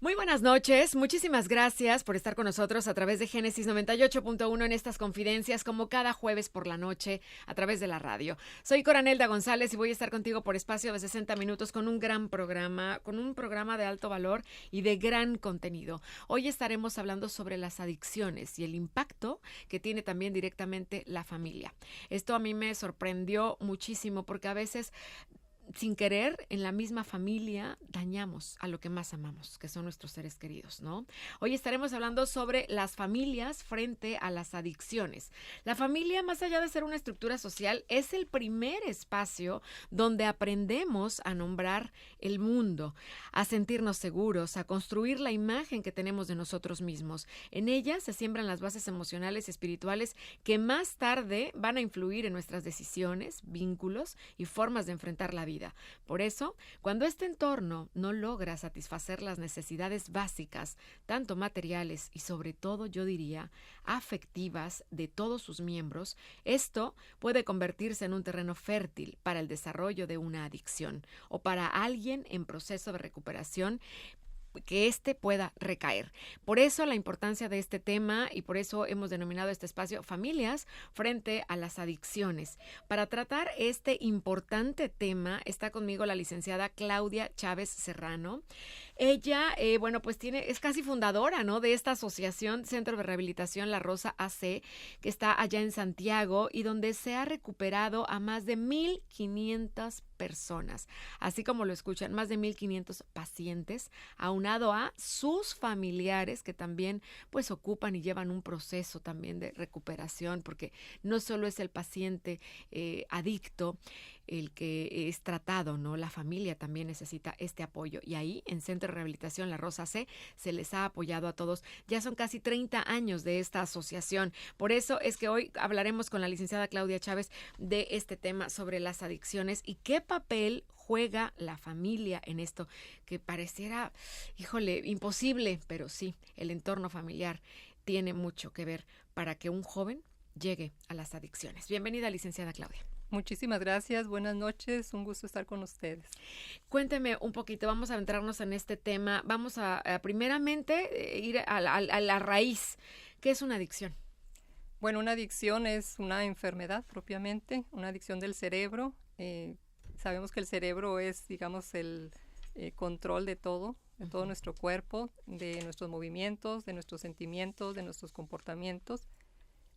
Muy buenas noches, muchísimas gracias por estar con nosotros a través de Génesis 98.1 en estas confidencias como cada jueves por la noche a través de la radio. Soy Coranelda González y voy a estar contigo por espacio de 60 minutos con un gran programa, con un programa de alto valor y de gran contenido. Hoy estaremos hablando sobre las adicciones y el impacto que tiene también directamente la familia. Esto a mí me sorprendió muchísimo porque a veces sin querer, en la misma familia dañamos a lo que más amamos, que son nuestros seres queridos, ¿no? Hoy estaremos hablando sobre las familias frente a las adicciones. La familia, más allá de ser una estructura social, es el primer espacio donde aprendemos a nombrar el mundo, a sentirnos seguros, a construir la imagen que tenemos de nosotros mismos. En ella se siembran las bases emocionales y espirituales que más tarde van a influir en nuestras decisiones, vínculos y formas de enfrentar la vida. Por eso, cuando este entorno no logra satisfacer las necesidades básicas, tanto materiales y sobre todo, yo diría, afectivas de todos sus miembros, esto puede convertirse en un terreno fértil para el desarrollo de una adicción o para alguien en proceso de recuperación que éste pueda recaer. Por eso la importancia de este tema y por eso hemos denominado este espacio Familias frente a las adicciones. Para tratar este importante tema está conmigo la licenciada Claudia Chávez Serrano. Ella, pues es casi fundadora, ¿no?, de esta asociación Centro de Rehabilitación La Rosa AC, que está allá en Santiago y donde se ha recuperado a más de 1,500 personas, así como lo escuchan, más de 1,500 pacientes, aunado a sus familiares que también pues ocupan y llevan un proceso también de recuperación, porque no solo es el paciente adicto el que es tratado, ¿no? La familia también necesita este apoyo y ahí en Centro de Rehabilitación La Rosa C se les ha apoyado a todos. Ya son casi 30 años de esta asociación. Por eso es que hoy hablaremos con la licenciada Claudia Chávez de este tema sobre las adicciones y qué papel juega la familia en esto, que pareciera, híjole, imposible, pero sí, el entorno familiar tiene mucho que ver para que un joven llegue a las adicciones. Bienvenida, licenciada Claudia. Muchísimas gracias, buenas noches, un gusto estar con ustedes. Cuénteme un poquito, vamos a entrarnos en este tema, vamos a primeramente ir a la raíz. ¿Qué es una adicción? Bueno, una adicción es una enfermedad propiamente, una adicción del cerebro. Sabemos que el cerebro es, digamos, el control de todo nuestro cuerpo, de nuestros movimientos, de nuestros sentimientos, de nuestros comportamientos.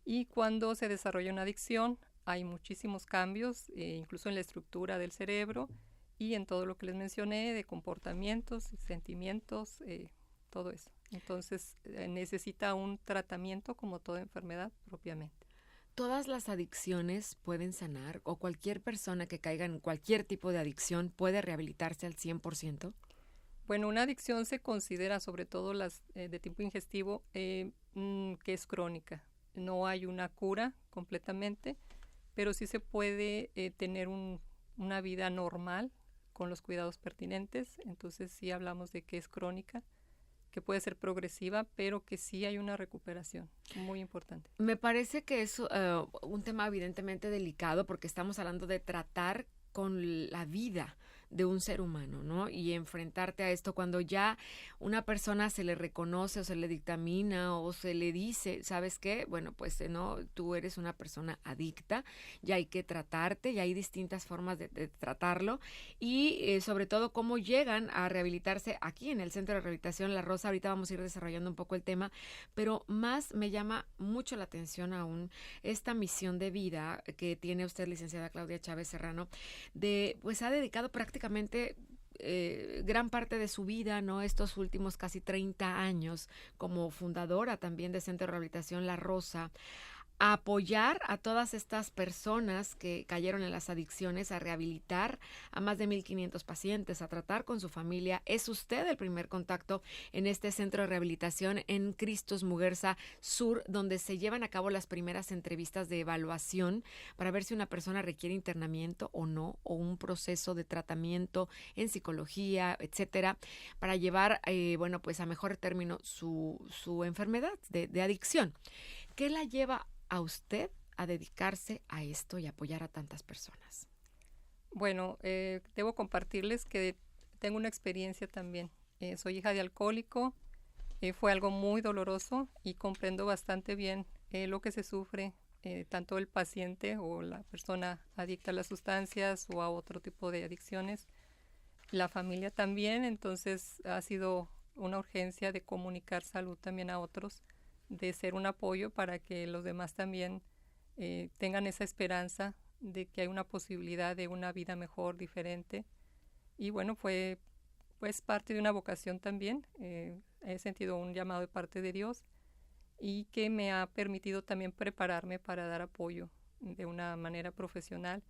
Y cuando se desarrolla una adicción, hay muchísimos cambios, incluso en la estructura del cerebro y en todo lo que les mencioné, de comportamientos, sentimientos, todo eso. Entonces, necesita un tratamiento como toda enfermedad propiamente. ¿Todas las adicciones pueden sanar o cualquier persona que caiga en cualquier tipo de adicción puede rehabilitarse al 100%? Bueno, una adicción se considera, sobre todo las de tipo ingestivo, que es crónica. No hay una cura completamente, pero sí se puede tener una vida normal con los cuidados pertinentes. Entonces sí hablamos de que es crónica, que puede ser progresiva, pero que sí hay una recuperación muy importante. Me parece que es un tema evidentemente delicado porque estamos hablando de tratar con la vida de un ser humano, ¿no? Y enfrentarte a esto cuando ya una persona se le reconoce o se le dictamina o se le dice, ¿sabes qué? Bueno, pues no, tú eres una persona adicta, ya hay que tratarte, ya hay distintas formas de tratarlo y sobre todo cómo llegan a rehabilitarse aquí en el Centro de Rehabilitación La Rosa. Ahorita vamos a ir desarrollando un poco el tema, pero más me llama mucho la atención aún esta misión de vida que tiene usted, licenciada Claudia Chávez Serrano, pues ha dedicado prácticamente gran parte de su vida, ¿no?, estos últimos casi 30 años como fundadora también de Centro de Rehabilitación La Rosa, a apoyar a todas estas personas que cayeron en las adicciones, a rehabilitar a más de 1,500 pacientes, a tratar con su familia. Es usted el primer contacto en este centro de rehabilitación en Cristos Muguerza Sur, donde se llevan a cabo las primeras entrevistas de evaluación para ver si una persona requiere internamiento o no, o un proceso de tratamiento en psicología, etcétera, para llevar, pues a mejor término su enfermedad de adicción. ¿Qué la lleva a usted a dedicarse a esto y apoyar a tantas personas? Bueno, debo compartirles que tengo una experiencia también soy hija de alcohólico. Fue algo muy doloroso y comprendo bastante bien lo que se sufre, tanto el paciente o la persona adicta a las sustancias o a otro tipo de adicciones, la familia también. Entonces ha sido una urgencia de comunicar salud también a otros, de ser un apoyo para que los demás también tengan esa esperanza de que hay una posibilidad de una vida mejor, diferente. Y bueno, fue pues parte de una vocación también. He sentido un llamado de parte de Dios y que me ha permitido también prepararme para dar apoyo de una manera profesional,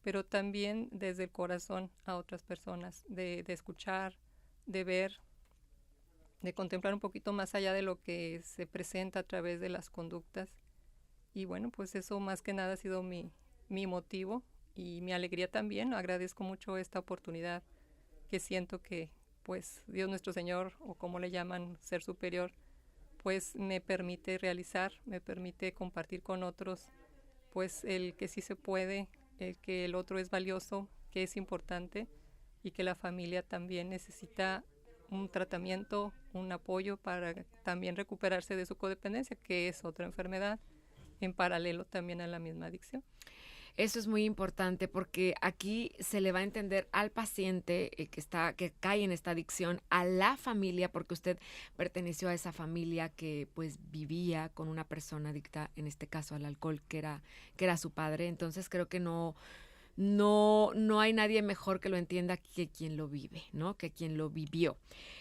pero también desde el corazón a otras personas, de escuchar, de ver, de contemplar un poquito más allá de lo que se presenta a través de las conductas. Y bueno, pues eso más que nada ha sido mi motivo y mi alegría también. Agradezco mucho esta oportunidad que siento que pues Dios nuestro Señor, o como le llaman, Ser Superior, pues me permite realizar, me permite compartir con otros, pues el que sí se puede, el que el otro es valioso, que es importante y que la familia también necesita un tratamiento, un apoyo para también recuperarse de su codependencia, que es otra enfermedad, en paralelo también a la misma adicción. Eso es muy importante porque aquí se le va a entender al paciente que cae en esta adicción, a la familia, porque usted perteneció a esa familia que pues vivía con una persona adicta, en este caso al alcohol, que era su padre. Entonces creo que no hay nadie mejor que lo entienda que quien lo vive, ¿no? Que quien lo vivió.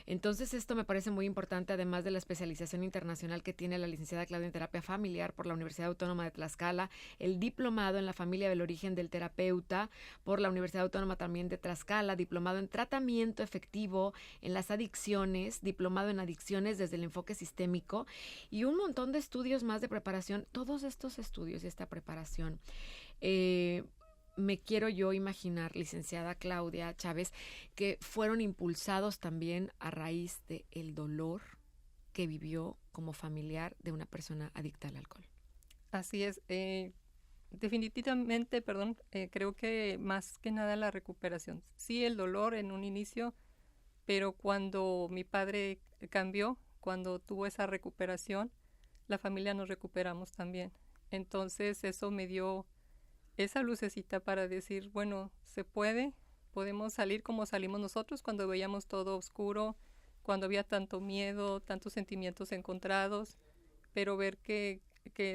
Entonces esto me parece muy importante, además de la especialización internacional que tiene la licenciada Claudia en terapia familiar por la Universidad Autónoma de Tlaxcala, el diplomado en la familia del origen del terapeuta por la Universidad Autónoma también de Tlaxcala, diplomado en tratamiento efectivo en las adicciones, diplomado en adicciones desde el enfoque sistémico y un montón de estudios más de preparación. Todos estos estudios y esta preparación me quiero yo imaginar, licenciada Claudia Chávez, que fueron impulsados también a raíz del dolor que vivió como familiar de una persona adicta al alcohol. Así es. Definitivamente, creo que más que nada la recuperación. Sí, el dolor en un inicio, pero cuando mi padre cambió, cuando tuvo esa recuperación, la familia nos recuperamos también. Entonces eso me dio esa lucecita para decir, bueno, se puede, podemos salir como salimos nosotros cuando veíamos todo oscuro, cuando había tanto miedo, tantos sentimientos encontrados, pero ver que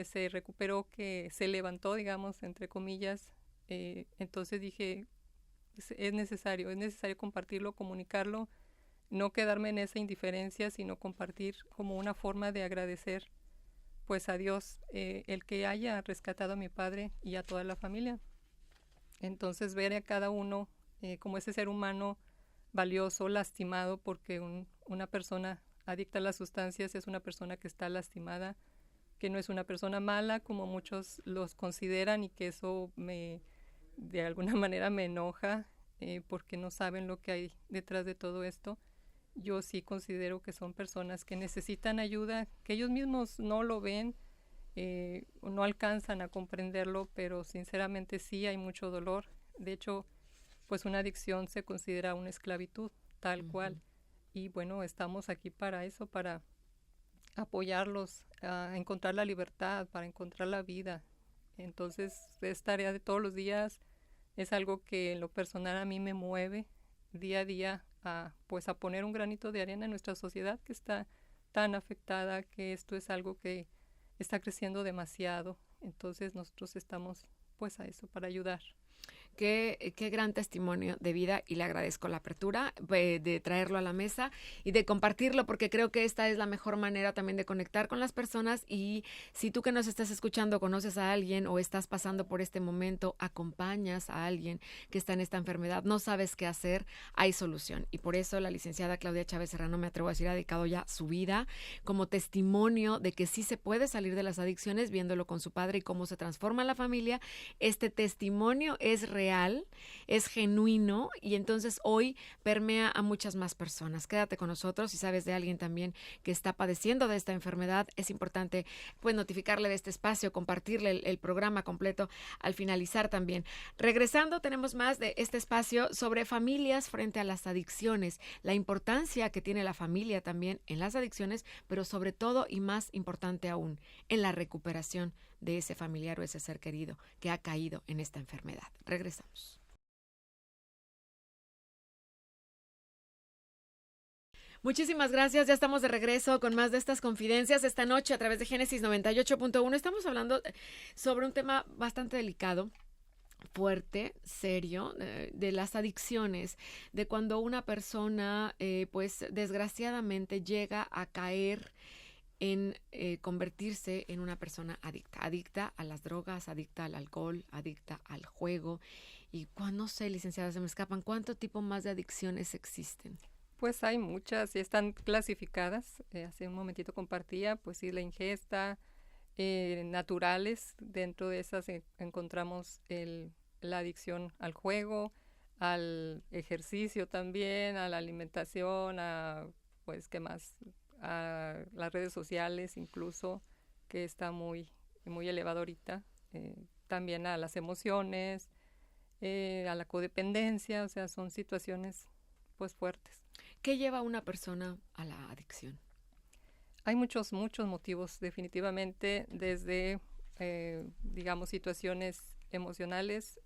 se recuperó, que se levantó, digamos, entre comillas. Entonces dije, es necesario compartirlo, comunicarlo, no quedarme en esa indiferencia, sino compartir como una forma de agradecer pues a Dios el que haya rescatado a mi padre y a toda la familia. Entonces ver a cada uno como ese ser humano valioso, lastimado, porque una persona adicta a las sustancias es una persona que está lastimada, que no es una persona mala como muchos los consideran, y que eso de alguna manera me enoja porque no saben lo que hay detrás de todo esto. Yo sí considero que son personas que necesitan ayuda, que ellos mismos no lo ven, no alcanzan a comprenderlo, pero sinceramente sí hay mucho dolor. De hecho, pues una adicción se considera una esclavitud, tal cual. Y bueno, estamos aquí para eso, para apoyarlos a encontrar la libertad, para encontrar la vida. Entonces, es tarea de todos los días, es algo que en lo personal a mí me mueve día a día a poner un granito de arena en nuestra sociedad que está tan afectada, que esto es algo que está creciendo demasiado. Entonces nosotros estamos pues a eso, para ayudar. Qué gran testimonio de vida, y le agradezco la apertura de traerlo a la mesa y de compartirlo, porque creo que esta es la mejor manera también de conectar con las personas. Y si tú que nos estás escuchando conoces a alguien o estás pasando por este momento, acompañas a alguien que está en esta enfermedad, no sabes qué hacer, hay solución. Y por eso la licenciada Claudia Chávez Serrano, me atrevo a decir, ha dedicado ya su vida como testimonio de que sí se puede salir de las adicciones, viéndolo con su padre y cómo se transforma la familia. Este testimonio es real real, es genuino y entonces hoy permea a muchas más personas. Quédate con nosotros. Si sabes de alguien también que está padeciendo de esta enfermedad, es importante pues notificarle de este espacio, compartirle el programa completo al finalizar también. Regresando, tenemos más de este espacio sobre familias frente a las adicciones, la importancia que tiene la familia también en las adicciones, pero sobre todo y más importante aún, en la recuperación de ese familiar o ese ser querido que ha caído en esta enfermedad. Regresamos. Muchísimas gracias, ya estamos de regreso con más de estas confidencias esta noche a través de Génesis 98.1. Estamos hablando sobre un tema bastante delicado, fuerte, serio, de las adicciones, de cuando una persona pues desgraciadamente llega a caer en convertirse en una persona adicta a las drogas, adicta al alcohol, adicta al juego. Y cuando, no sé, licenciada, se me escapan, ¿cuánto tipo más de adicciones existen? Pues hay muchas y están clasificadas. Hace un momentito compartía, pues sí, la ingesta, naturales. Dentro de esas encontramos la adicción al juego, al ejercicio también, a la alimentación, pues, ¿qué más? A las redes sociales incluso, que está muy, muy elevado ahorita. También a las emociones, a la codependencia, o sea, son situaciones pues fuertes. ¿Qué lleva a una persona a la adicción? Hay muchos motivos, definitivamente, desde, digamos, situaciones emocionales,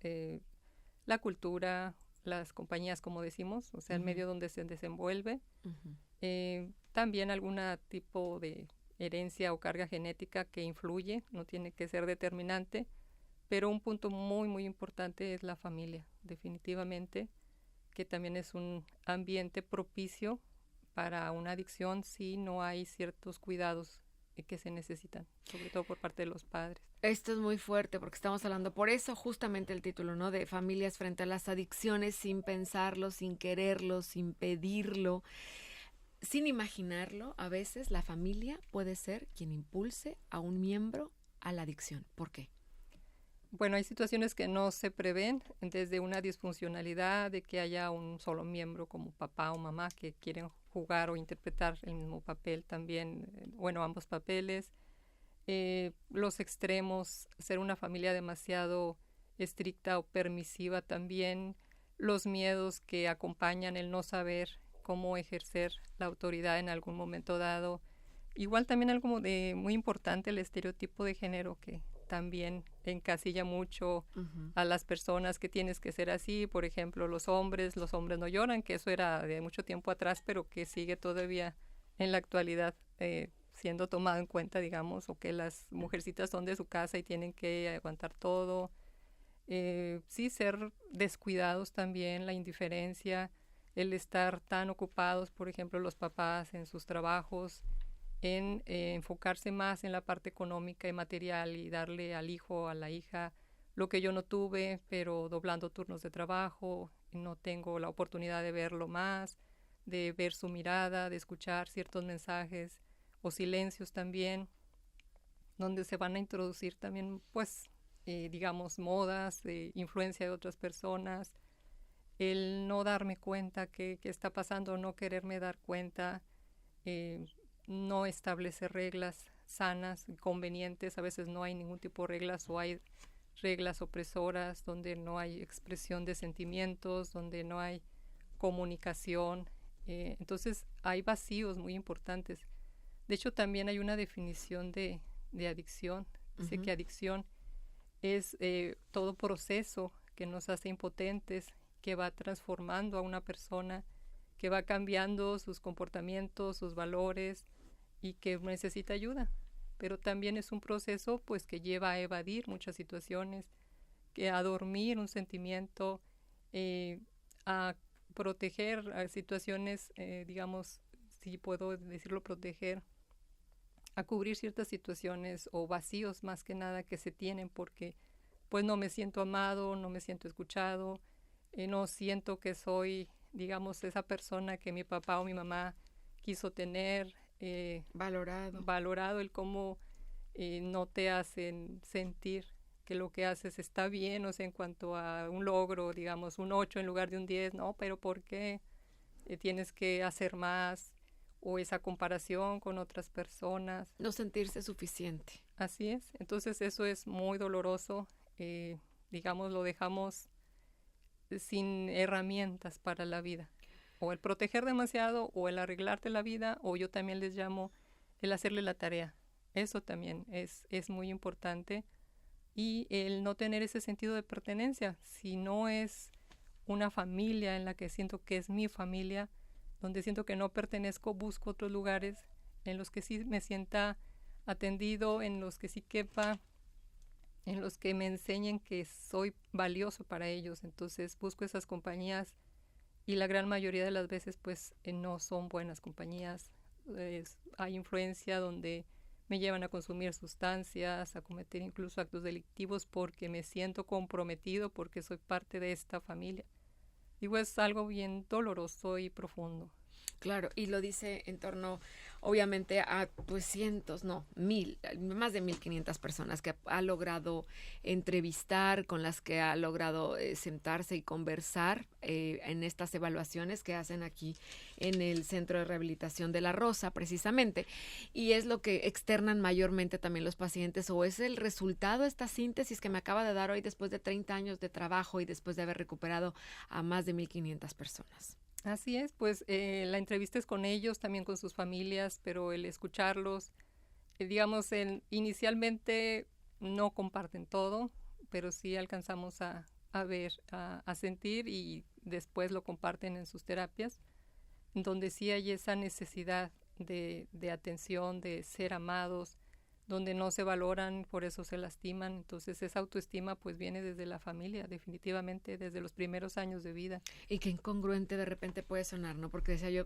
la cultura, las compañías, como decimos, o sea, el medio donde se desenvuelve, también algún tipo de herencia o carga genética que influye, no tiene que ser determinante, pero un punto muy, muy importante es la familia, definitivamente, que también es un ambiente propicio para una adicción si no hay ciertos cuidados que se necesitan, sobre todo por parte de los padres. Esto es muy fuerte porque estamos hablando, por eso justamente el título, ¿no? De familias frente a las adicciones, sin pensarlo, sin quererlo, sin pedirlo, sin imaginarlo. A veces la familia puede ser quien impulse a un miembro a la adicción. ¿Por qué? Bueno, hay situaciones que no se prevén, desde una disfuncionalidad de que haya un solo miembro como papá o mamá que quieren jugar o interpretar el mismo papel también, bueno, ambos papeles. Los extremos, ser una familia demasiado estricta o permisiva también, los miedos que acompañan el no saber cómo ejercer la autoridad en algún momento dado. Igual también algo de muy importante, el estereotipo de género que también encasilla mucho a las personas que tienes que ser así. Por ejemplo, los hombres no lloran, que eso era de mucho tiempo atrás, pero que sigue todavía en la actualidad siendo tomado en cuenta, digamos, o que las mujercitas son de su casa y tienen que aguantar todo. Sí, ser descuidados también, la indiferencia, el estar tan ocupados, por ejemplo, los papás en sus trabajos, en enfocarse más en la parte económica y material y darle al hijo o a la hija lo que yo no tuve, pero doblando turnos de trabajo, no tengo la oportunidad de verlo más, de ver su mirada, de escuchar ciertos mensajes o silencios también, donde se van a introducir también, pues, digamos, modas, influencia de otras personas, el no darme cuenta qué está pasando, no quererme dar cuenta, no establecer reglas sanas y convenientes. A veces no hay ningún tipo de reglas o hay reglas opresoras donde no hay expresión de sentimientos, donde no hay comunicación. Entonces hay vacíos muy importantes. De hecho, también hay una definición de adicción. Dice que adicción es todo proceso que nos hace impotentes, que va transformando a una persona, que va cambiando sus comportamientos, sus valores y que necesita ayuda. Pero también es un proceso pues que lleva a evadir muchas situaciones, que a dormir un sentimiento, a proteger a situaciones, digamos, si puedo decirlo, proteger, a cubrir ciertas situaciones o vacíos más que nada que se tienen porque pues no me siento amado, no me siento escuchado, no siento que soy, digamos, esa persona que mi papá o mi mamá quiso tener, valorado el cómo no te hacen sentir que lo que haces está bien, o sea, en cuanto a un logro, digamos, un 8 en lugar de un 10, no, pero ¿por qué tienes que hacer más? O esa comparación con otras personas. No sentirse suficiente. Así es, entonces eso es muy doloroso, digamos, lo dejamos sin herramientas para la vida. O el proteger demasiado, o el arreglarte la vida, o yo también les llamo el hacerle la tarea. Eso también es muy importante. Y el no tener ese sentido de pertenencia. Si no es una familia en la que siento que es mi familia, donde siento que no pertenezco, busco otros lugares en los que sí me sienta atendido, en los que sí quepa, en los que me enseñen que soy valioso para ellos. Entonces busco esas compañías y la gran mayoría de las veces pues no son buenas compañías. Hay influencia donde me llevan a consumir sustancias, a cometer incluso actos delictivos porque me siento comprometido, porque soy parte de esta familia. Digo, es algo bien doloroso y profundo. Claro, y lo dice en torno, obviamente, a pues cientos, no, más de 1,500 personas que ha logrado entrevistar, con las que ha logrado sentarse y conversar en estas evaluaciones que hacen aquí en el Centro de Rehabilitación de La Rosa, precisamente. Y es lo que externan mayormente también los pacientes, o es el resultado, esta síntesis que me acaba de dar hoy después de 30 años de trabajo y después de haber recuperado a más de 1,500 personas. Así es, pues la entrevista es con ellos, también con sus familias, pero el escucharlos, digamos, inicialmente no comparten todo, pero sí alcanzamos a ver, a sentir y después lo comparten en sus terapias, donde sí hay esa necesidad de atención, de ser amados, donde no se valoran, por eso se lastiman. Entonces esa autoestima pues viene desde la familia, definitivamente, desde los primeros años de vida. Y qué incongruente de repente puede sonar, ¿no? Porque decía yo,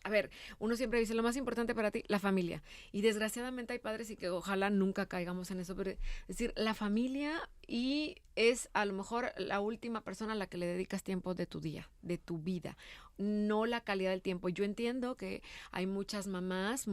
a ver, uno siempre dice, lo más importante para ti, la familia. Y desgraciadamente hay padres y que ojalá nunca caigamos en eso, pero es decir, la familia y es a lo mejor la última persona a la que le dedicas tiempo de tu día, de tu vida, no la calidad del tiempo. Yo entiendo que hay muchas mamás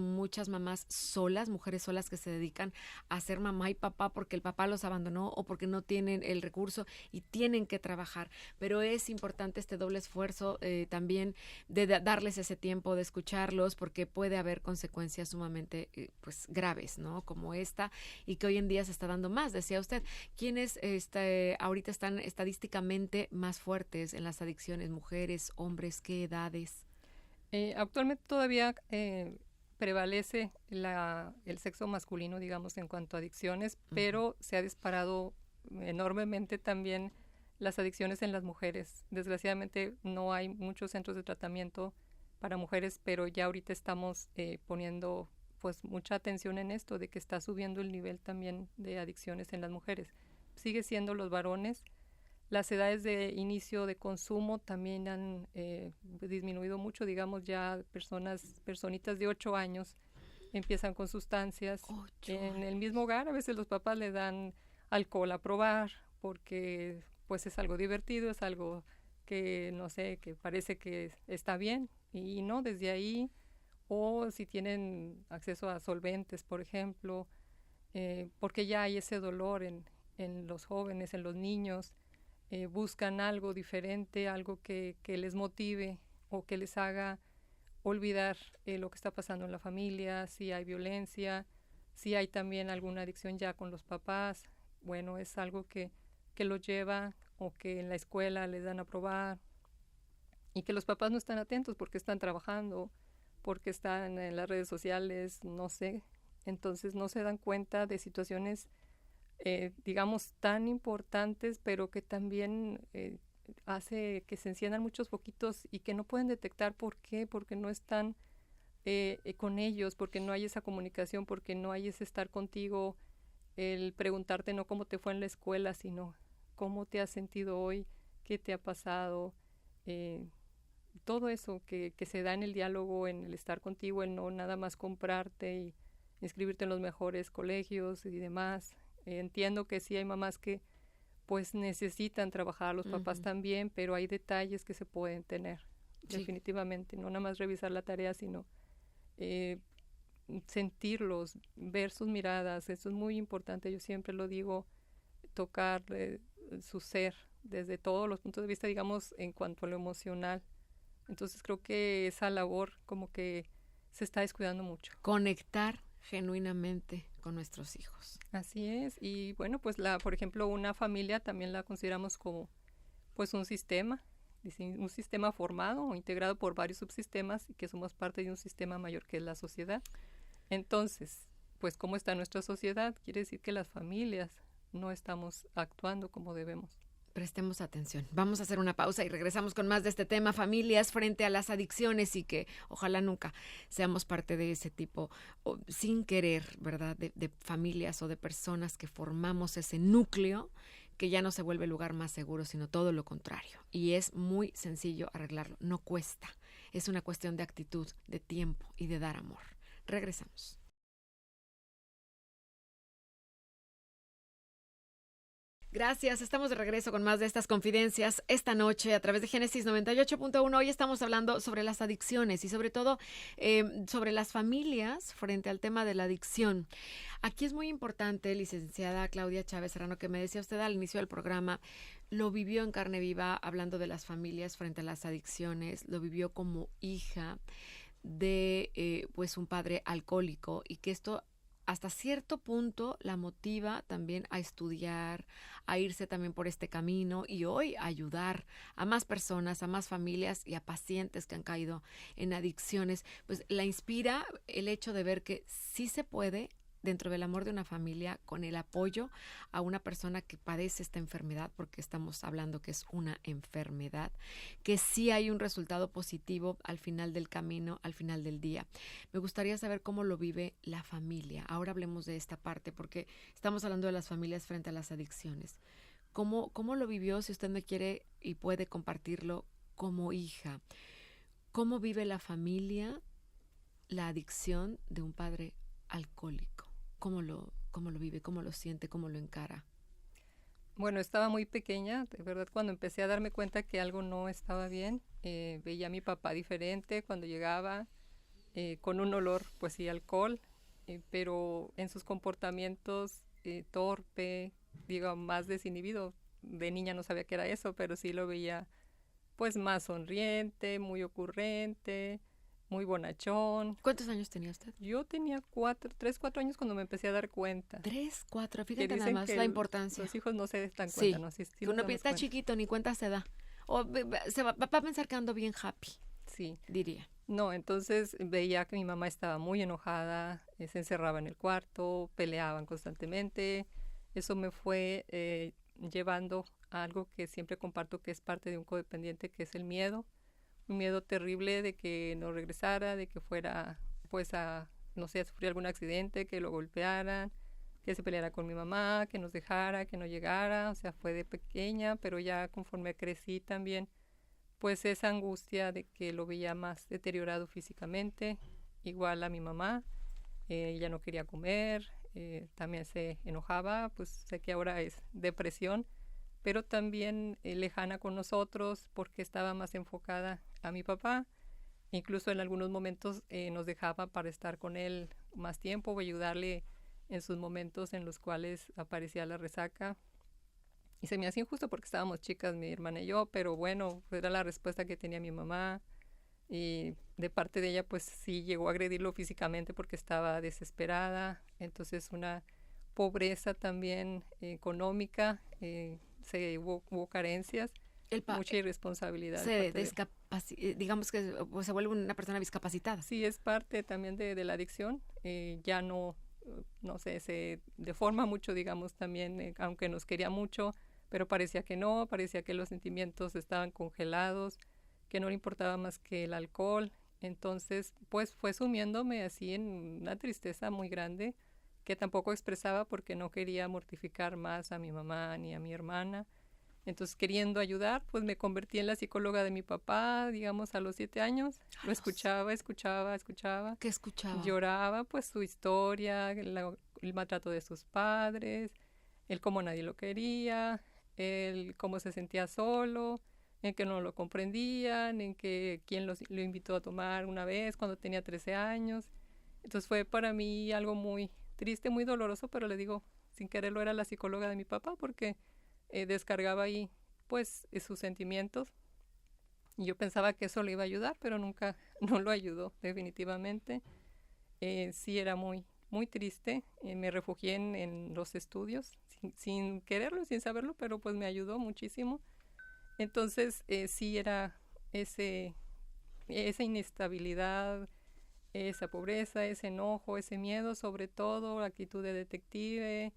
solas, mujeres solas que se dedican a ser mamá y papá porque el papá los abandonó o porque no tienen el recurso y tienen que trabajar, pero es importante este doble esfuerzo también de darles ese tiempo, de escucharlos, porque puede haber consecuencias sumamente pues graves, ¿no? Como esta, y que hoy en día se está dando más. Decía usted, ¿quiénes ahorita están estadísticamente más fuertes en las adicciones? ¿Mujeres, hombres, qué edades? Actualmente todavía prevalece el sexo masculino, digamos, en cuanto a adicciones, pero se ha disparado enormemente también las adicciones en las mujeres. Desgraciadamente no hay muchos centros de tratamiento para mujeres, pero ya ahorita estamos poniendo pues mucha atención en esto, de que está subiendo el nivel también de adicciones en las mujeres. Sigue siendo los varones. Las edades de inicio de consumo también han disminuido mucho, digamos, ya personitas de 8 años empiezan con sustancias. En el mismo hogar, a veces los papás le dan alcohol a probar porque pues es algo divertido, es algo que, no sé, que parece que está bien, y no, desde ahí, o si tienen acceso a solventes, por ejemplo, porque ya hay ese dolor en los jóvenes, en los niños, buscan algo diferente, algo que les motive o que les haga olvidar lo que está pasando en la familia, si hay violencia, si hay también alguna adicción ya con los papás. Bueno, es algo que los lleva, o que en la escuela les dan a probar y que los papás no están atentos porque están trabajando, porque están en las redes sociales, no sé. Entonces no se dan cuenta de situaciones digamos, tan importantes, pero que también hace que se enciendan muchos foquitos y que no pueden detectar. ¿Por qué? Porque no están con ellos, porque no hay esa comunicación, porque no hay ese estar contigo, el preguntarte no cómo te fue en la escuela, sino cómo te has sentido hoy, qué te ha pasado, todo eso que se da en el diálogo, en el estar contigo, el no nada más comprarte y inscribirte en los mejores colegios y demás. Entiendo que sí hay mamás que pues necesitan trabajar, los papás también, pero hay detalles que se pueden tener, definitivamente, no nada más revisar la tarea, sino sentirlos, ver sus miradas. Eso es muy importante, yo siempre lo digo, tocar su ser desde todos los puntos de vista, digamos, en cuanto a lo emocional. Entonces creo que esa labor como que se está descuidando mucho. Conectar genuinamente con nuestros hijos. Así es. Y bueno, pues por ejemplo, una familia también la consideramos como pues un sistema formado o integrado por varios subsistemas y que somos parte de un sistema mayor que es la sociedad. Entonces, pues ¿cómo está nuestra sociedad? Quiere decir que las familias no estamos actuando como debemos. Prestemos atención. Vamos a hacer una pausa y regresamos con más de este tema, familias frente a las adicciones, y que ojalá nunca seamos parte de ese tipo, sin querer, ¿verdad? De familias o de personas que formamos ese núcleo que ya no se vuelve el lugar más seguro, sino todo lo contrario. Y es muy sencillo arreglarlo. No cuesta. Es una cuestión de actitud, de tiempo y de dar amor. Regresamos. Gracias, estamos de regreso con más de estas confidencias esta noche a través de Génesis 98.1. Hoy estamos hablando sobre las adicciones y sobre todo sobre las familias frente al tema de la adicción. Aquí es muy importante, licenciada Claudia Chávez Serrano, que me decía usted al inicio del programa, lo vivió en carne viva hablando de las familias frente a las adicciones, lo vivió como hija de pues un padre alcohólico, y que esto hasta cierto punto la motiva también a estudiar, a irse también por este camino y hoy a ayudar a más personas, a más familias y a pacientes que han caído en adicciones. Pues la inspira el hecho de ver que sí se puede, dentro del amor de una familia, con el apoyo a una persona que padece esta enfermedad, porque estamos hablando que es una enfermedad, que sí hay un resultado positivo al final del camino, al final del día. Me gustaría saber cómo lo vive la familia. Ahora hablemos de esta parte, porque estamos hablando de las familias frente a las adicciones. ¿Cómo lo vivió, si usted me quiere y puede compartirlo como hija? ¿Cómo vive la familia la adicción de un padre alcohólico? ¿Cómo lo vive? ¿Cómo lo siente? ¿Cómo lo encara? Bueno, estaba muy pequeña, de verdad, cuando empecé a darme cuenta que algo no estaba bien. Veía a mi papá diferente cuando llegaba, con un olor, pues sí, alcohol, pero en sus comportamientos torpe, digo, más desinhibido. De niña no sabía qué era eso, pero sí lo veía pues más sonriente, muy ocurrente, muy bonachón. ¿Cuántos años tenía usted? Yo tenía 4 años cuando me empecé a dar cuenta. 3, 4, fíjate nada más la importancia. Los hijos no se dan cuenta, ¿no? Sí, que uno está chiquito, ni cuenta se da. O se va a pensar que ando bien happy. Sí. Diría. No, entonces veía que mi mamá estaba muy enojada, se encerraba en el cuarto, peleaban constantemente. Eso me fue llevando a algo que siempre comparto, que es parte de un codependiente, que es el miedo. Un miedo terrible de que no regresara, de que fuera pues no sé, a sufrir algún accidente, que lo golpearan, que se peleara con mi mamá, que nos dejara, que no llegara. O sea, fue de pequeña, pero ya conforme crecí también, pues esa angustia de que lo veía más deteriorado físicamente. Igual a mi mamá, ella no quería comer, también se enojaba, pues sé que ahora es depresión, pero también lejana con nosotros porque estaba más enfocada a mi papá. Incluso en algunos momentos nos dejaba para estar con él más tiempo o ayudarle en sus momentos en los cuales aparecía la resaca. Y se me hacía injusto porque estábamos chicas, mi hermana y yo, pero bueno, era la respuesta que tenía mi mamá. Y de parte de ella, pues sí llegó a agredirlo físicamente porque estaba desesperada. Entonces una pobreza también económica, hubo carencias, mucha irresponsabilidad. Digamos que pues, se vuelve una persona discapacitada. Sí, es parte también de la adicción. Ya no sé, se deforma mucho, digamos, también, aunque nos quería mucho, pero parecía que no, parecía que los sentimientos estaban congelados, que no le importaba más que el alcohol. Entonces, pues fue sumiéndome así en una tristeza muy grande que tampoco expresaba porque no quería mortificar más a mi mamá ni a mi hermana. Entonces, queriendo ayudar, pues me convertí en la psicóloga de mi papá, digamos, a los 7 años. Lo escuchaba. ¿Qué escuchaba? Lloraba, pues, su historia, el maltrato de sus padres, el cómo nadie lo quería, el cómo se sentía solo, en que no lo comprendían, en que quién lo invitó a tomar una vez cuando tenía 13 años. Entonces fue para mí algo muy triste, muy doloroso, pero le digo, sin quererlo era la psicóloga de mi papá porque descargaba ahí pues sus sentimientos y yo pensaba que eso le iba a ayudar, pero nunca no lo ayudó definitivamente. Sí era muy, muy triste, me refugié en los estudios sin quererlo, sin saberlo, pero pues me ayudó muchísimo. Entonces sí era esa inestabilidad, esa pobreza, ese enojo, ese miedo, sobre todo la actitud de detective,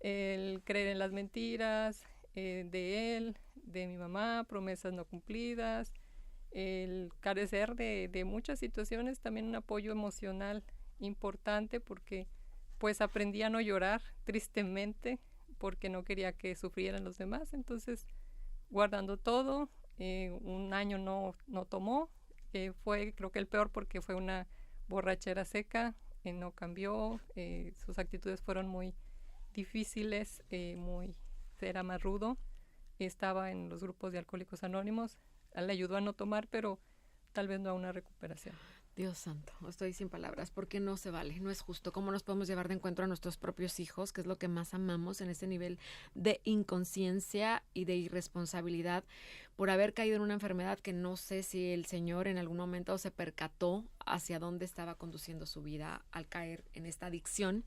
el creer en las mentiras de él, de mi mamá, promesas no cumplidas, el carecer de muchas situaciones, también un apoyo emocional importante porque pues aprendí a no llorar tristemente porque no quería que sufrieran los demás, entonces guardando todo, un año no tomó, fue creo que el peor porque fue una borrachera seca, no cambió, sus actitudes fueron muy difíciles, era más rudo, estaba en los grupos de Alcohólicos Anónimos, le ayudó a no tomar, pero tal vez no a una recuperación. Dios santo, estoy sin palabras, porque no se vale, no es justo. ¿Cómo nos podemos llevar de encuentro a nuestros propios hijos, que es lo que más amamos, en ese nivel de inconsciencia y de irresponsabilidad por haber caído en una enfermedad que no sé si el señor en algún momento se percató hacia dónde estaba conduciendo su vida al caer en esta adicción?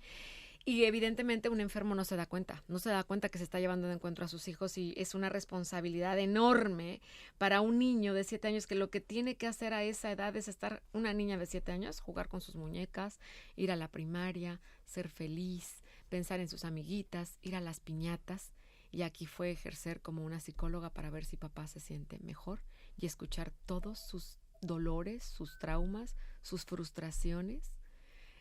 Y evidentemente un enfermo no se da cuenta que se está llevando de encuentro a sus hijos y es una responsabilidad enorme para un niño de 7 años que lo que tiene que hacer a esa edad es estar, una niña de 7 años, jugar con sus muñecas, ir a la primaria, ser feliz, pensar en sus amiguitas, ir a las piñatas. Y aquí fue ejercer como una psicóloga para ver si papá se siente mejor y escuchar todos sus dolores, sus traumas, sus frustraciones.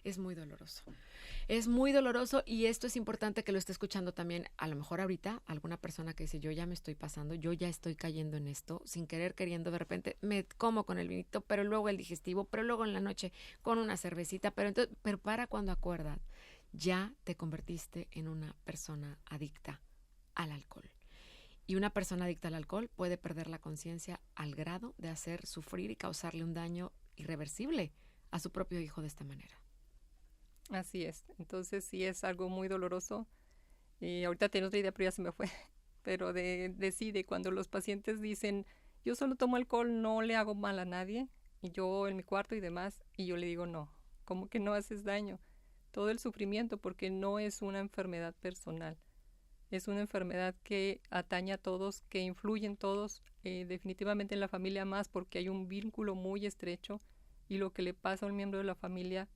Es muy doloroso y esto es importante que lo esté escuchando también, a lo mejor ahorita, alguna persona que dice, yo ya me estoy pasando, yo ya estoy cayendo en esto, sin querer, queriendo, de repente me como con el vinito, pero luego el digestivo, pero luego en la noche con una cervecita, pero para cuando acuerdas, ya te convertiste en una persona adicta al alcohol. Y una persona adicta al alcohol puede perder la conciencia al grado de hacer sufrir y causarle un daño irreversible a su propio hijo de esta manera. Así es, entonces sí es algo muy doloroso y ahorita tengo otra idea pero ya se me fue, pero de cuando los pacientes dicen yo solo tomo alcohol, no le hago mal a nadie y yo en mi cuarto y demás y yo le digo no, ¿cómo que no haces daño? Todo el sufrimiento porque no es una enfermedad personal, es una enfermedad que atañe a todos, que influye en todos, definitivamente en la familia más porque hay un vínculo muy estrecho y lo que le pasa a un miembro de la familia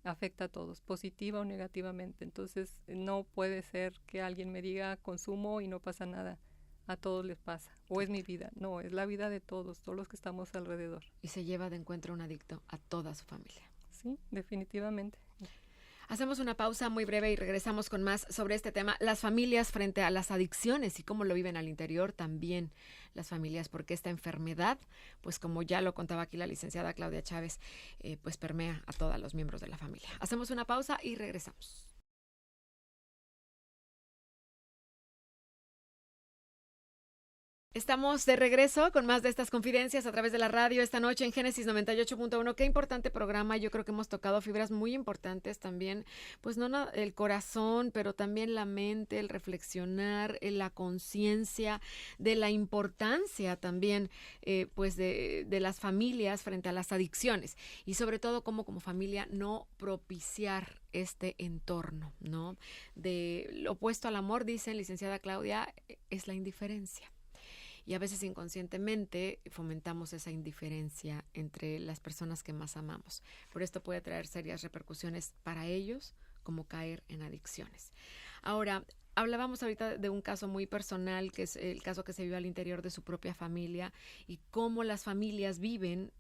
afecta a todos, positiva o negativamente. Entonces no puede ser que alguien me diga consumo y no pasa nada. A todos les pasa. O es mi vida. No, es la vida de todos los que estamos alrededor. Y se lleva de encuentro un adicto a toda su familia. Sí, definitivamente. Hacemos una pausa muy breve y regresamos con más sobre este tema, las familias frente a las adicciones y cómo lo viven al interior también las familias, porque esta enfermedad, pues como ya lo contaba aquí la licenciada Claudia Chávez, pues permea a todos los miembros de la familia. Hacemos una pausa y regresamos. Estamos de regreso con más de estas confidencias a través de la radio esta noche en Génesis 98.1. Qué importante programa. Yo creo que hemos tocado fibras muy importantes también, pues no el corazón, pero también la mente, el reflexionar, la conciencia de la importancia también, pues de las familias frente a las adicciones y sobre todo cómo como familia no propiciar este entorno, ¿no? De lo opuesto al amor, dice licenciada Claudia, es la indiferencia. Y a veces inconscientemente fomentamos esa indiferencia entre las personas que más amamos. Por esto puede traer serias repercusiones para ellos, como caer en adicciones. Ahora, hablábamos ahorita de un caso muy personal, que es el caso que se vive al interior de su propia familia y cómo las familias viven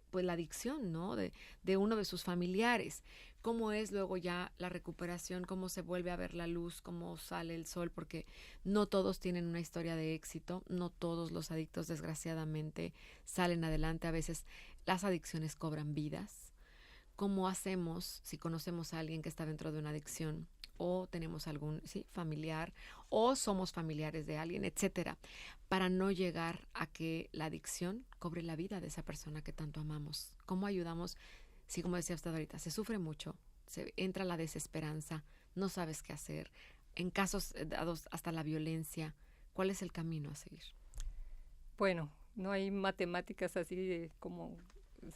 pues la adicción, ¿no? de uno de sus familiares. Cómo es luego ya la recuperación, cómo se vuelve a ver la luz, cómo sale el sol, porque no todos tienen una historia de éxito, no todos los adictos desgraciadamente salen adelante, a veces las adicciones cobran vidas. ¿Cómo hacemos si conocemos a alguien que está dentro de una adicción o tenemos algún familiar o somos familiares de alguien, etcétera, para no llegar a que la adicción cobre la vida de esa persona que tanto amamos? ¿Cómo ayudamos? Sí, como decía usted ahorita, se sufre mucho, se entra la desesperanza, no sabes qué hacer, en casos dados hasta la violencia, ¿cuál es el camino a seguir? Bueno, no hay matemáticas así como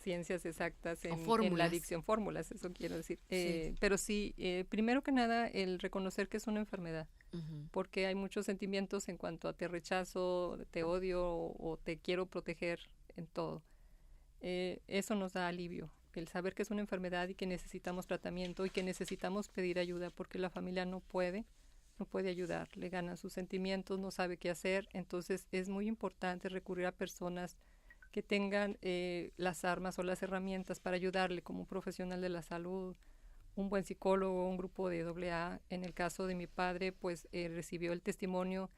ciencias exactas O en la fórmulas. adicción, fórmulas, eso quiero decir. Sí. Pero sí, primero que nada, el reconocer que es una enfermedad, Ujú. porque hay muchos sentimientos en cuanto a te rechazo, te odio o te quiero proteger en todo. Eso nos da alivio, el saber que es una enfermedad y que necesitamos tratamiento y que necesitamos pedir ayuda porque la familia no puede ayudar, le ganan sus sentimientos, no sabe qué hacer, entonces es muy importante recurrir a personas que tengan las armas o las herramientas para ayudarle, como un profesional de la salud, un buen psicólogo, un grupo de AA. En el caso de mi padre, pues recibió el testimonio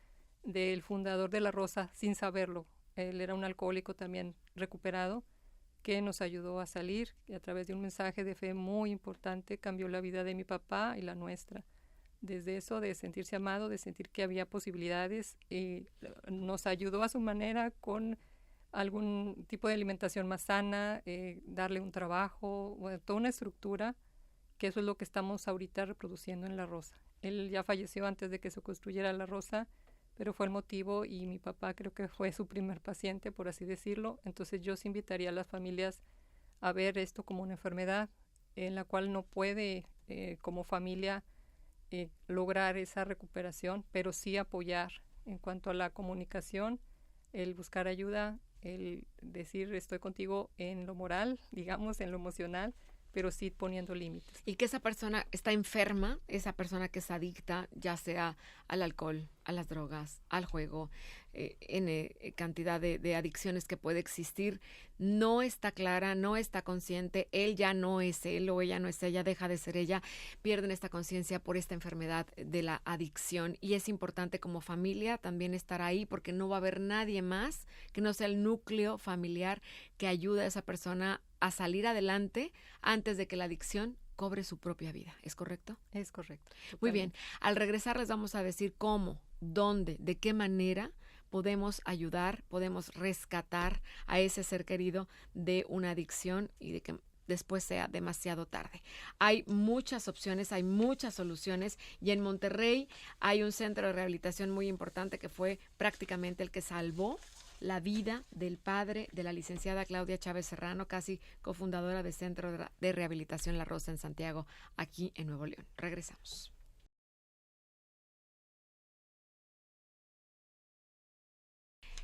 del fundador de La Rosa sin saberlo. Él era un alcohólico también recuperado, que nos ayudó a salir y a través de un mensaje de fe muy importante cambió la vida de mi papá y la nuestra. Desde eso de sentirse amado, de sentir que había posibilidades, nos ayudó a su manera con algún tipo de alimentación más sana, darle un trabajo, bueno, toda una estructura, que eso es lo que estamos ahorita reproduciendo en La Rosa. Él ya falleció antes de que se construyera La Rosa, pero fue el motivo y mi papá creo que fue su primer paciente, por así decirlo. Entonces yo sí invitaría a las familias a ver esto como una enfermedad en la cual no puede como familia lograr esa recuperación, pero sí apoyar en cuanto a la comunicación, el buscar ayuda, el decir estoy contigo en lo moral, digamos, en lo emocional, pero sí poniendo límites. Y que esa persona está enferma, esa persona que es adicta, ya sea al alcohol, a las drogas, al juego, cantidad de adicciones que puede existir, no está clara, no está consciente, él ya no es él o ella no es ella, deja de ser ella, pierden esta conciencia por esta enfermedad de la adicción y es importante como familia también estar ahí porque no va a haber nadie más que no sea el núcleo familiar que ayude a esa persona a salir adelante antes de que la adicción cobre su propia vida. ¿Es correcto? Es correcto. Totalmente. Muy bien. Al regresar les vamos a decir cómo, dónde, de qué manera podemos ayudar, podemos rescatar a ese ser querido de una adicción y de que después sea demasiado tarde. Hay muchas opciones, hay muchas soluciones y en Monterrey hay un centro de rehabilitación muy importante que fue prácticamente el que salvó la vida del padre de la licenciada Claudia Chávez Serrano, casi cofundadora del Centro de Rehabilitación La Rosa en Santiago, aquí en Nuevo León. Regresamos.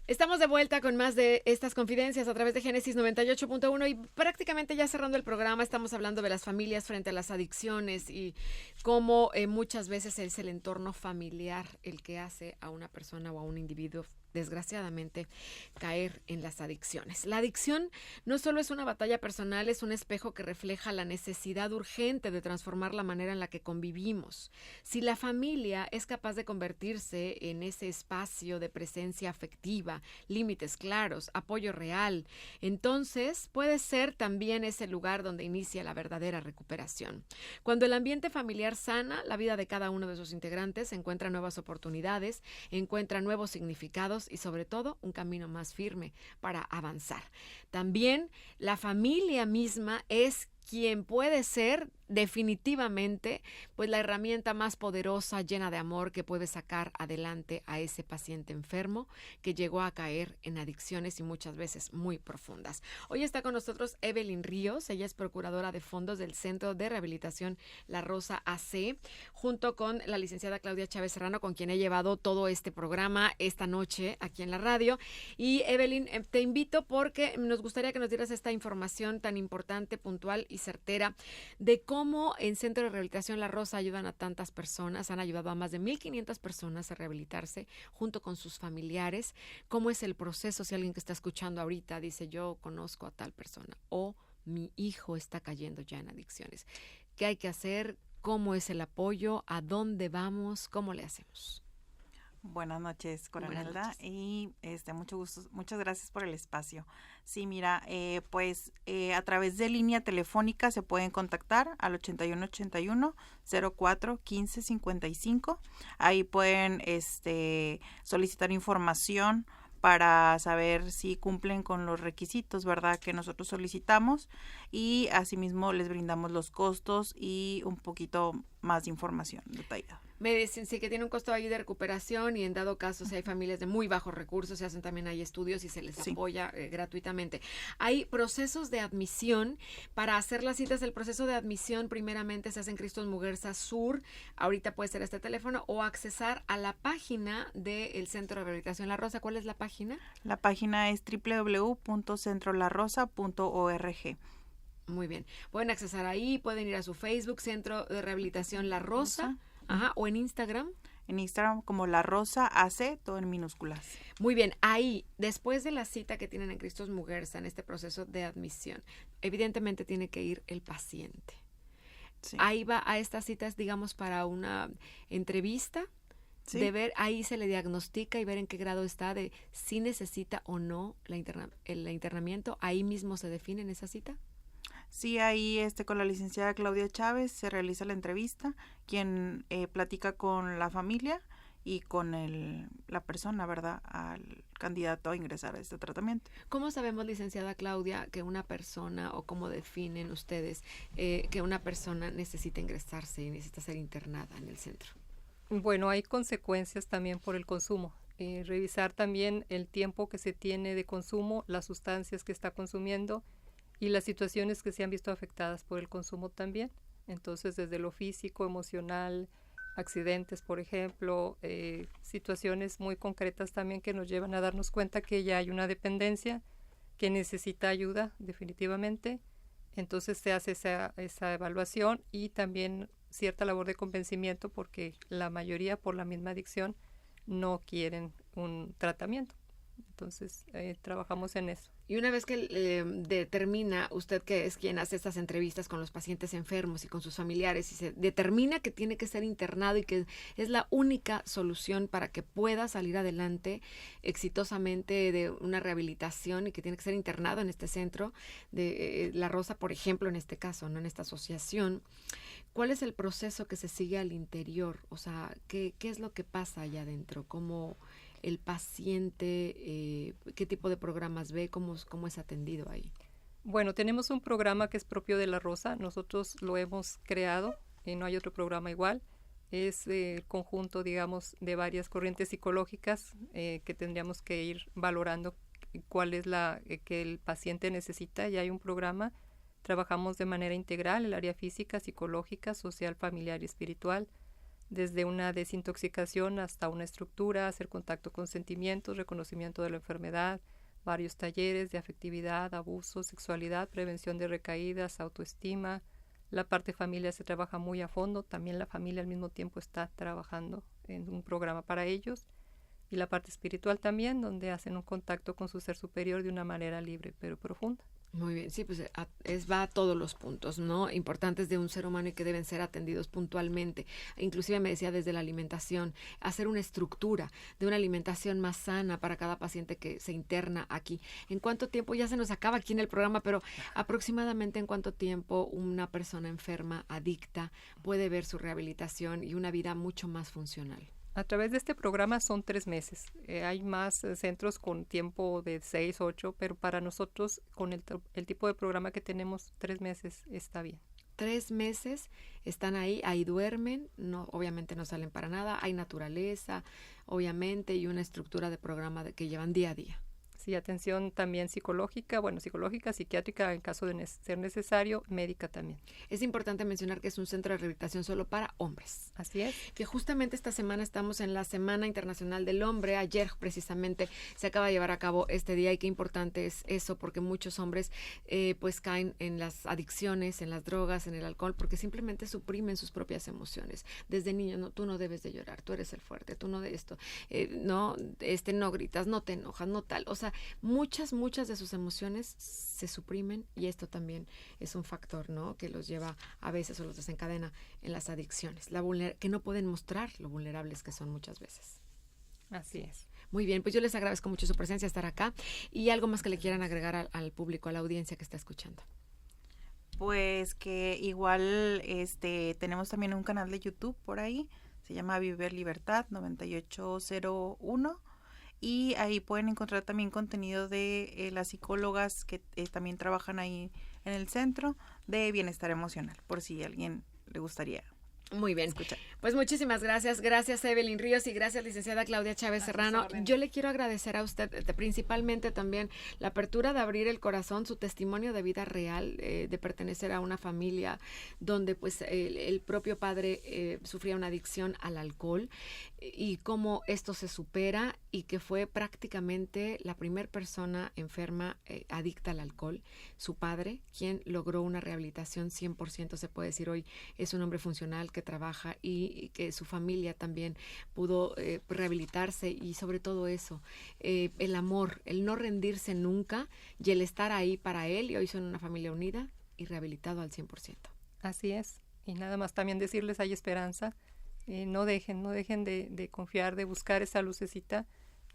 Estamos de vuelta con más de estas confidencias a través de Génesis 98.1 y prácticamente ya cerrando el programa estamos hablando de las familias frente a las adicciones y cómo muchas veces es el entorno familiar el que hace a una persona o a un individuo desgraciadamente caer en las adicciones. La adicción no solo es una batalla personal, es un espejo que refleja la necesidad urgente de transformar la manera en la que convivimos. Si la familia es capaz de convertirse en ese espacio de presencia afectiva, límites claros, apoyo real, entonces puede ser también ese lugar donde inicia la verdadera recuperación. Cuando el ambiente familiar sana, la vida de cada uno de sus integrantes encuentra nuevas oportunidades, encuentra nuevos significados y sobre todo un camino más firme para avanzar. También la familia misma es quien puede ser definitivamente pues la herramienta más poderosa, llena de amor que puede sacar adelante a ese paciente enfermo que llegó a caer en adicciones y muchas veces muy profundas. Hoy está con nosotros Evelyn Ríos, ella es procuradora de fondos del Centro de Rehabilitación La Rosa AC, junto con la licenciada Claudia Chávez Serrano, con quien he llevado todo este programa esta noche aquí en la radio. Y Evelyn, te invito porque nos gustaría que nos dieras esta información tan importante, puntual y certera de cómo en Centro de Rehabilitación La Rosa ayudan a tantas personas, han ayudado a más de 1,500 personas a rehabilitarse junto con sus familiares. ¿Cómo es el proceso si alguien que está escuchando ahorita dice yo conozco a tal persona o mi hijo está cayendo ya en adicciones? ¿Qué hay que hacer? ¿Cómo es el apoyo? ¿A dónde vamos? ¿Cómo le hacemos? Buenas noches, Coronelda, Buenas noches. y mucho gusto, muchas gracias por el espacio. Sí, mira, a través de línea telefónica se pueden contactar al 8181-04-1555. Ahí pueden solicitar información para saber si cumplen con los requisitos, ¿verdad?, que nosotros solicitamos, y asimismo les brindamos los costos y un poquito más información detallada. Me dicen sí que tiene un costo ahí de recuperación y en dado caso si hay familias de muy bajos recursos se hacen también ahí estudios y se les apoya gratuitamente. Hay procesos de admisión para hacer las citas. El proceso de admisión primeramente se hace en Cristos Muguerza Sur, ahorita puede ser este teléfono o accesar a la página del Centro de Rehabilitación La Rosa. ¿Cuál es la página? La página es www.centrolarosa.org. Muy bien, pueden accesar ahí, pueden ir a su Facebook, Centro de Rehabilitación La Rosa. Ajá, o en Instagram. En Instagram como La Rosa AC, todo en minúsculas. Muy bien, ahí, después de la cita que tienen en Cristos Muguerza, en este proceso de admisión, evidentemente tiene que ir el paciente. Sí. Ahí va a estas citas, digamos, para una entrevista, de ver, ahí se le diagnostica y ver en qué grado está de si necesita o no el internamiento. Ahí mismo se define en esa cita. Sí, ahí con la licenciada Claudia Chávez se realiza la entrevista, quien platica con la familia y con la persona, ¿verdad?, al candidato a ingresar a este tratamiento. ¿Cómo sabemos, licenciada Claudia, que una persona, o cómo definen ustedes que una persona necesita ingresarse y necesita ser internada en el centro? Bueno, hay consecuencias también por el consumo. Revisar también el tiempo que se tiene de consumo, las sustancias que está consumiendo, y las situaciones que se han visto afectadas por el consumo también. Entonces, desde lo físico, emocional, accidentes, por ejemplo, situaciones muy concretas también que nos llevan a darnos cuenta que ya hay una dependencia que necesita ayuda definitivamente. Entonces se hace esa evaluación y también cierta labor de convencimiento porque la mayoría por la misma adicción no quieren un tratamiento. Entonces, trabajamos en eso. Y una vez que determina usted, que es quien hace estas entrevistas con los pacientes enfermos y con sus familiares, y se determina que tiene que ser internado y que es la única solución para que pueda salir adelante exitosamente de una rehabilitación y que tiene que ser internado en este centro de La Rosa, por ejemplo, en este caso, no en esta asociación, ¿cuál es el proceso que se sigue al interior? O sea, ¿qué es lo que pasa allá adentro? ¿Cómo el paciente, qué tipo de programas ve, cómo es atendido ahí? Bueno, tenemos un programa que es propio de La Rosa, nosotros lo hemos creado, no hay otro programa igual, es el conjunto, digamos, de varias corrientes psicológicas que tendríamos que ir valorando cuál es la que el paciente necesita, y hay un programa, trabajamos de manera integral el área física, psicológica, social, familiar y espiritual, desde una desintoxicación hasta una estructura, hacer contacto con sentimientos, reconocimiento de la enfermedad, varios talleres de afectividad, abuso, sexualidad, prevención de recaídas, autoestima. La parte familiar se trabaja muy a fondo, también la familia al mismo tiempo está trabajando en un programa para ellos. Y la parte espiritual también, donde hacen un contacto con su ser superior de una manera libre pero profunda. Muy bien, sí, pues va a todos los puntos, ¿no? Importantes de un ser humano y que deben ser atendidos puntualmente. Inclusive me decía desde la alimentación, hacer una estructura de una alimentación más sana para cada paciente que se interna aquí. ¿En cuánto tiempo? Ya se nos acaba aquí en el programa, pero aproximadamente en cuánto tiempo una persona enferma, adicta, puede ver su rehabilitación y una vida mucho más funcional? A través de este programa son 3 meses. Hay más centros con tiempo de 6, 8, pero para nosotros, con el tipo de programa que tenemos, 3 meses está bien. 3 meses están ahí duermen, no, obviamente no salen para nada, hay naturaleza, obviamente, y una estructura de programa que llevan día a día. Sí, atención también psicológica, psiquiátrica en caso de ser necesario, médica también. Es importante mencionar que es un centro de rehabilitación solo para hombres. Así es. Que justamente esta semana estamos en la Semana Internacional del Hombre. Ayer precisamente se acaba de llevar a cabo este día y qué importante es eso, porque muchos hombres pues caen en las adicciones, en las drogas, en el alcohol, porque simplemente suprimen sus propias emociones. Desde niño, no, tú no debes de llorar, tú eres el fuerte, tú no de esto, no gritas, no te enojas, no tal, o sea, muchas de sus emociones se suprimen y esto también es un factor, ¿no?, que los lleva a veces o los desencadena en las adicciones, que no pueden mostrar lo vulnerables que son muchas veces. Así es. Muy bien, pues yo les agradezco mucho su presencia, estar acá, y algo más que le quieran agregar al público, a la audiencia que está escuchando. Pues que igual tenemos también un canal de YouTube por ahí, se llama Viver Libertad 9801. Y ahí pueden encontrar también contenido de las psicólogas que también trabajan ahí en el centro de bienestar emocional, por si a alguien le gustaría Muy bien. escuchar. Pues muchísimas gracias. Gracias, Evelyn Ríos, y gracias, licenciada Claudia Chávez Serrano. Yo le quiero agradecer a usted principalmente también la apertura de abrir el corazón, su testimonio de vida real, de pertenecer a una familia donde pues el propio padre sufría una adicción al alcohol, y cómo esto se supera, y que fue prácticamente la primera persona enferma adicta al alcohol, su padre, quien logró una rehabilitación 100%, se puede decir hoy es un hombre funcional que trabaja, y que su familia también pudo rehabilitarse, y sobre todo eso, el amor, el no rendirse nunca, y el estar ahí para él, y hoy son una familia unida y rehabilitado al 100%. Así es, y nada más también decirles, hay esperanza, no dejen de confiar, de buscar esa lucecita,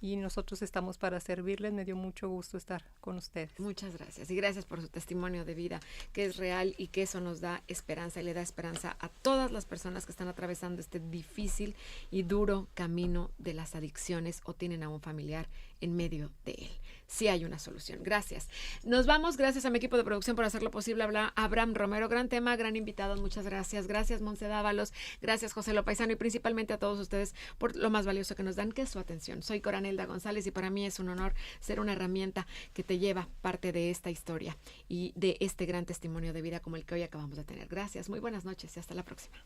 y nosotros estamos para servirles. Me dio mucho gusto estar con ustedes. Muchas gracias, y gracias por su testimonio de vida, que es real, y que eso nos da esperanza, y le da esperanza a todas las personas que están atravesando este difícil y duro camino de las adicciones, o tienen a un familiar en medio de él. Sí hay una solución. Gracias. Nos vamos. Gracias a mi equipo de producción por hacerlo posible. Habla Abraham Romero. Gran tema, gran invitado. Muchas gracias. Gracias, Montse Dávalos. Gracias, José Lopaisano, y principalmente a todos ustedes por lo más valioso que nos dan, que es su atención. Soy Coranelda González, y para mí es un honor ser una herramienta que te lleva parte de esta historia y de este gran testimonio de vida como el que hoy acabamos de tener. Gracias. Muy buenas noches y hasta la próxima.